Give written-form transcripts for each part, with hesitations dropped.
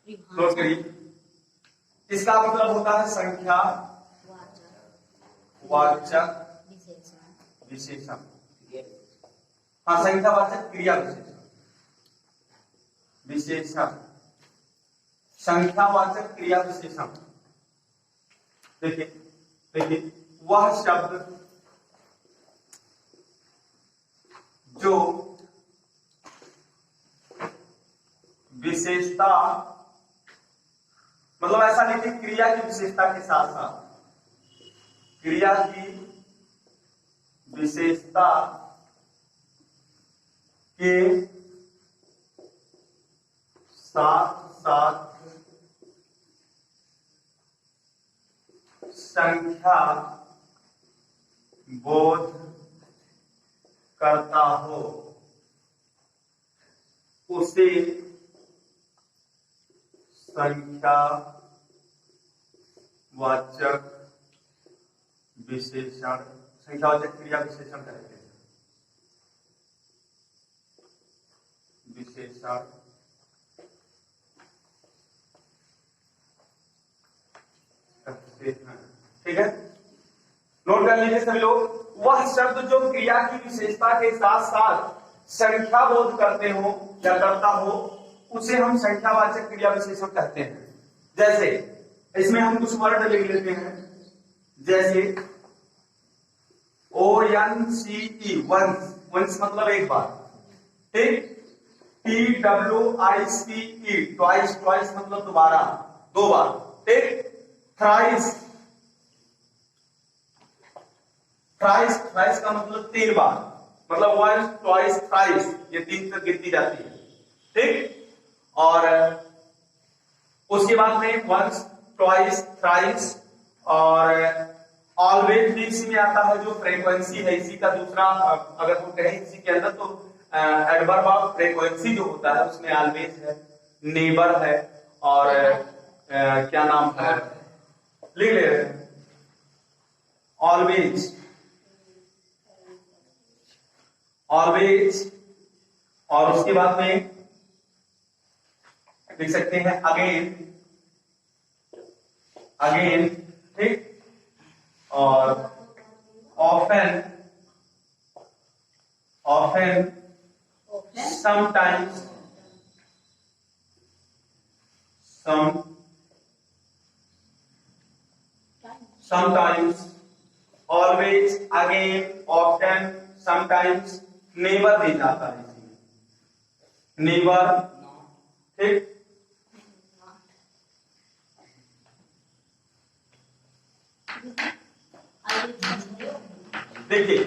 Note करिए, इसका मतलब होता है संख्या वाचक विशेषण। हाँ, संख्यावाचक क्रिया विशेषण, संख्यावाचक क्रिया विशेषण। देखिए देखिए, वह शब्द जो विशेषता, मतलब ऐसा लिखिए, क्रिया की विशेषता के साथ साथ, क्रिया की विशेषता के साथ साथ संख्या बोध करता हो, उसे संख्यावाचक विशेषण, संख्यावाचक क्रिया विशेषण कहते हैं। विशेषण ठीक है, नोट कर लीजिए सभी लोग। वह शब्द जो क्रिया की विशेषता के साथ साथ संख्या बोध करते हो या करता हो, उसे हम संख्यावाचक क्रिया विशेषण कहते हैं। जैसे इसमें हम कुछ वर्ड लिख लेते हैं, जैसे ONCE, वंस, वंस मतलब एक बार, ठीक। TWICE, ट्वाइस, ट्वाइस मतलब दोबारा, दो बार, ठीक। थ्राइस, थ्राइस, थ्राइस का मतलब तीन बार, मतलब वंस, ट्वाइस, थ्राइस, ये तीन तक गिनती जाती है, ठीक। और उसके बाद में वंस, ट्वाइस, थ्राइस और ऑलवेज भी इसी में आता है, जो फ्रीक्वेंसी है इसी का दूसरा, अगर हम कहें इसी के अंदर, तो एडवर्ब ऑफ फ्रीक्वेंसी जो होता है उसमें ऑलवेज है, नेबर है, और क्या नाम है, लिख ले रहे हैं, ऑलवेज, ऑलवेज, और उसके बाद में लिख सकते हैं अगेन, अगेन, ठीक, और often, often, sometimes, sometimes, always, again, often, sometimes, never भी जाता है इसमें, नेवर, ठीक। देखिए,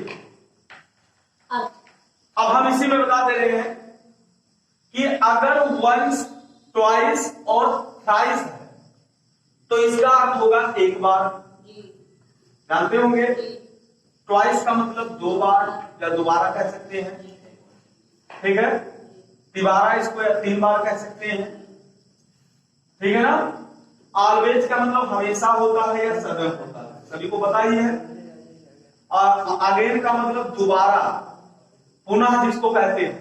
अब हम इसी में बता दे रहे हैं कि अगर वंस, ट्वाइस और थ्राइस है तो इसका अर्थ होगा एक बार, जानते होंगे। ट्वाइस का मतलब दो बार या दोबारा कह सकते हैं, ठीक है। तिबारा इसको या तीन बार कह सकते हैं, ठीक है ना। ऑलवेज का मतलब हमेशा होता है या सदैव होता है, सभी को पता ही है। अगेन का मतलब दोबारा, पुनः जिसको कहते हैं,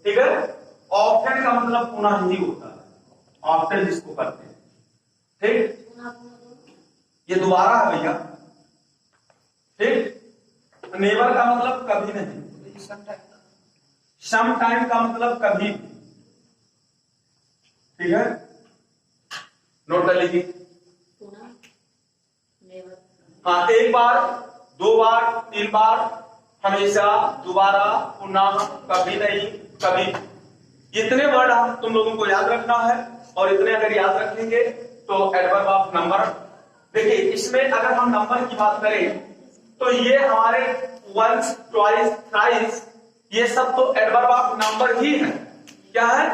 ठीक है। ऑफ्टन का मतलब पुनः ही होता है, ऑफ्टन जिसको कहते हैं, ठीक। ये दोबारा है भैया, ठीक। नेवर का मतलब कभी नहीं, सम टाइम का मतलब कभी, ठीक है, नोट कर लीजिए। हाँ, एक बार, दो बार, तीन बार, हमेशा, दोबारा, पुनः, कभी नहीं, कभी, इतने वर्ड हम तुम लोगों को याद रखना है। और इतने अगर याद रखेंगे तो एडवर्ब ऑफ नंबर, देखिए इसमें अगर हम नंबर की बात करें तो ये हमारे वंस, ट्वाइस, थ्राइस, ये सब तो एडवर्ब ऑफ नंबर ही है, क्या है।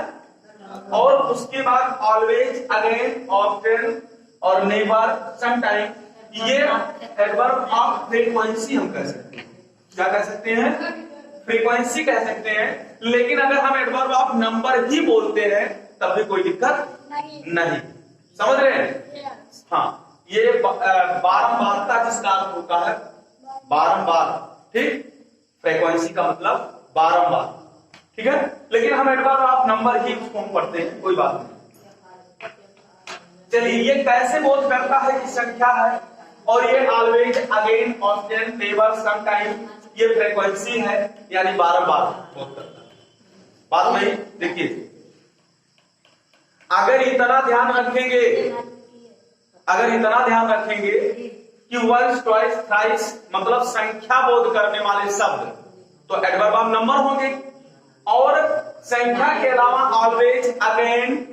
और उसके बाद ऑलवेज, अगेन, ऑफ्टन और नेवर, समटाइम, ये एडवर्ब ऑफ फ्रीक्वेंसी हम कह सकते हैं, क्या कह सकते हैं, फ्रीक्वेंसी कह सकते हैं। लेकिन अगर हम एडवर्ब ऑफ नंबर ही बोलते हैं तब भी कोई दिक्कत नहीं, समझ रहे हैं। हाँ, ये बारंबारता जिसका अर्थ होता है, बारंबार, ठीक। फ्रीक्वेंसी का मतलब बारंबार, ठीक है। लेकिन हम एडवर्ब ऑफ नंबर ही उसको हम पढ़ते हैं, कोई बात नहीं। चलिए ये कैसे बोध करता है कि संख्या है, और ये always, again, often, never, sometime, ये फ्रीक्वेंसी है, यानी बारंबार बोध करता है। बात नहीं, देखिए अगर इतना ध्यान रखेंगे कि वंस, ट्वाइस, थ्राइस मतलब संख्या बोध करने वाले शब्द तो एडवर्ब ऑफ नंबर होंगे, और संख्या के अलावा ऑलवेज, अगेन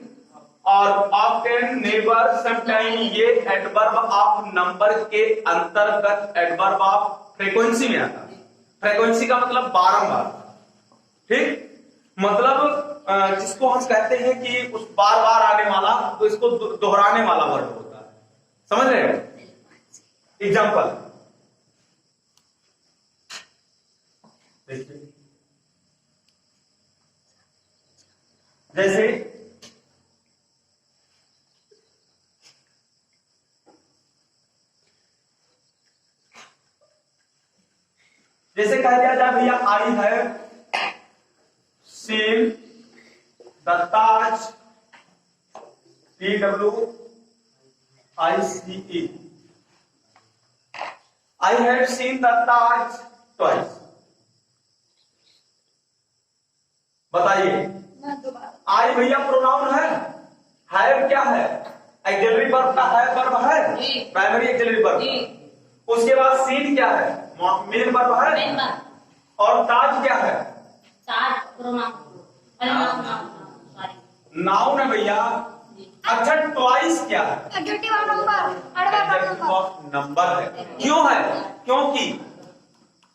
और ऑफ्टन, नेवर, समटाइम ये एडवर्ब ऑफ नंबर के अंतर्गत एडवर्ब ऑफ फ्रीक्वेंसी में आता है। फ्रीक्वेंसी का मतलब बारंबार, ठीक, मतलब जिसको हम कहते हैं कि उस बार बार आने वाला, तो इसको दोहराने वाला वर्ड होता है, समझ रहे हैं? एग्जाम्पल देखिए, जैसे कह दिया जाए भैया, आई है seen the Taj, TWICE, I have seen the Taj twice। बताइए, आई भैया प्रोनाउन है, हैव क्या है? एक्सिलरी वर्ब का है, वर्ब है, प्राइमरी एक्सिलरी वर्ब। उसके बाद सीन क्या है? मेन वर्ब है, और ताज क्या है? नाउन है भैया। अच्छा, ट्वाइस क्या है? एडजेक्टिव ऑफ नंबर है। क्यों है? क्योंकि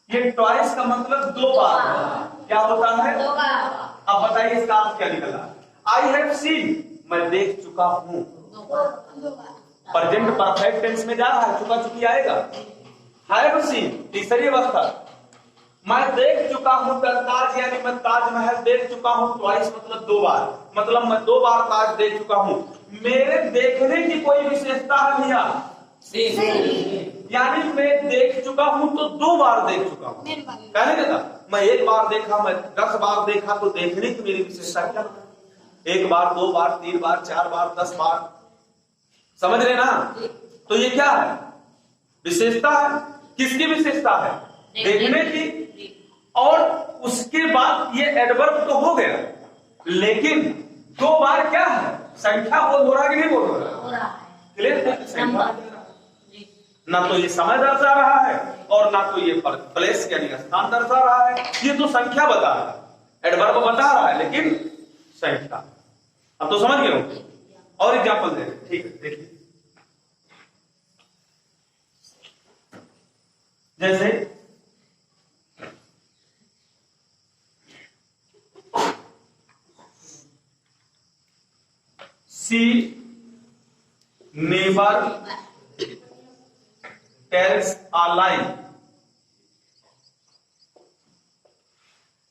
ये ट्वाइस का मतलब दो बार क्या होता है? अब बताइए इसका अर्थ क्या निकला? आई हैव सीन, मैं देख चुका हूं, प्रेजेंट परफेक्ट टेंस में जा रहा है, चुका चुकी आएगा। हैव सीन तीसरी अवस्था, मैं देख चुका हूं ताज, यानी मैं ताजमहल देख चुका हूं। ट्वाइस मतलब दो बार, मतलब मैं दो बार ताज देख चुका हूं। मेरे देखने की कोई विशेषता है भैया? यानी मैं देख चुका हूं तो दो बार देख चुका हूं। कहने देता, मैं एक बार देखा, मैं 10 बार देखा, तो देखने की मेरी विशेषता क्या? एक बार, दो बार, 3 बार, 4 बार, 10 बार, समझ रहे ना? तो ये क्या है? विशेषता है। किसकी विशेषता है? देखने की। और उसके बाद ये एडवर्ब तो हो गया, लेकिन दो बार क्या है? संख्या बोध हो रहा है कि नहीं बोध हो रहा है? क्लियर? संख्या ना तो ये समय दर्शा रहा है, और ना तो ये प्लेस यानी स्थान दर्शा रहा है। ये तो संख्या बता रहा है, एडवर्ब बता रहा है, लेकिन संख्या। अब तो समझ गए हो? और एग्जांपल दे, ठीक है, देखिए जैसे she never tells a lie।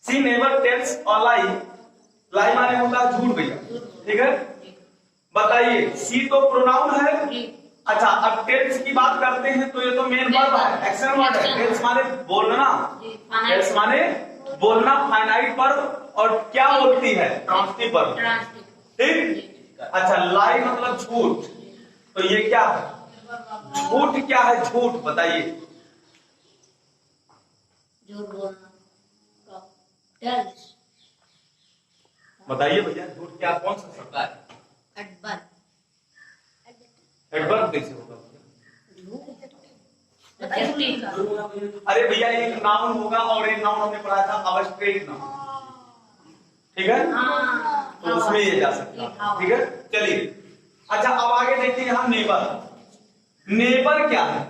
she never tells a lie, lie माने होता है झूठ भैया, ठीक है? बताइए, she तो प्रोनाउन है। अच्छा, अब टेल्स की बात करते हैं तो ये तो मेन वर्ब है, एक्शन वर्ड है। टेल्स माने बोलना, टेल्स माने बोलना, फाइनाइट वर्ब, और क्या बोलती है? ट्रांसिटिव वर्ब, ठीक। अच्छा, लाई मतलब झूठ, तो ये क्या है? झूठ क्या है? झूठ बताइए, झूठ बोलना, बताइए भैया, झूठ क्या, कौन सा शब्द है? एडवर्ब कैसे होगा? अरे भैया, एक नाउन होगा, और एक नाउन हमने पढ़ा था अब्स्ट्रैक्ट नाउन, ठीक है? तो उसमें ये जा सकता है, ठीक है? चलिए, अच्छा अब आगे देखिए यहाँ नेबर। नेबर क्या है?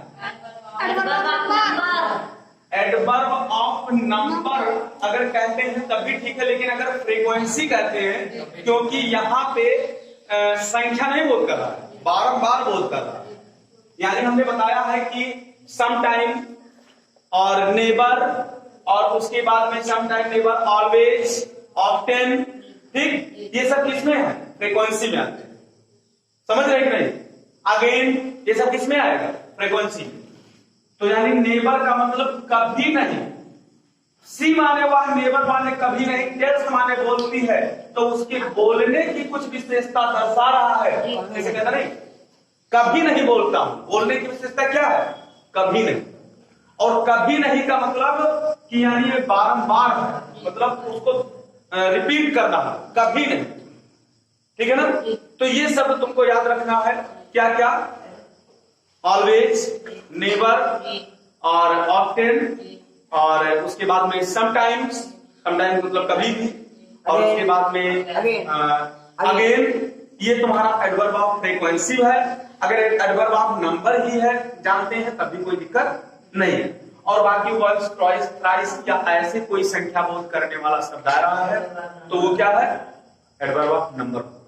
एडवर्ब ऑफ नंबर अगर कहते हैं तब भी ठीक है, लेकिन अगर फ्रीक्वेंसी कहते हैं, क्योंकि यहाँ पे संख्या नहीं बोध कर रहा है, बारंबार बोध कर रहा है। यानी हमने बताया है कि समटाइम और नेबर, और उसके बाद में समटाइम, नेबर, ऑलवेज, ऑफ्टन, ठीक, ये सब किसमें है? फ्रीक्वेंसी में आते हैं। समझ रहे कि नहीं? अगेन ये सब किसमें आएगा? फ्रीक्वेंसी। तो यानी नेबर का मतलब कभी नहीं, सी माने वह, नेबर माने कभी नहीं, टेल्स माने बोलती है, तो उसके बोलने की कुछ विशेषता दर्शा रहा है। जैसे कहता नहीं, कभी नहीं बोलता हूं, बोलने की विशेषता क्या है? कभी नहीं। और कभी नहीं का मतलब कि यानी ये बारंबार है, मतलब उसको रिपीट करना है, कभी नहीं। ठीक है ना? तो ये शब्द तुमको याद रखना है। क्या क्या? ऑलवेज, नेवर और ऑफ्टन, और उसके बाद में समटाइम्स, समटाइम्स मतलब कभी भी, और उसके बाद में अगेन। ये तुम्हारा एडवर्ब ऑफ फ्रीक्वेंसी है। अगर एडवर्ब ऑफ नंबर ही है, जानते हैं, तब भी कोई दिक्कत नहीं है। और बाकी वर्ड्स ट्वाइस, थ्राइस या ऐसे कोई संख्या बोध करने वाला शब्द आ रहा है तो वो क्या है? Adverb of number.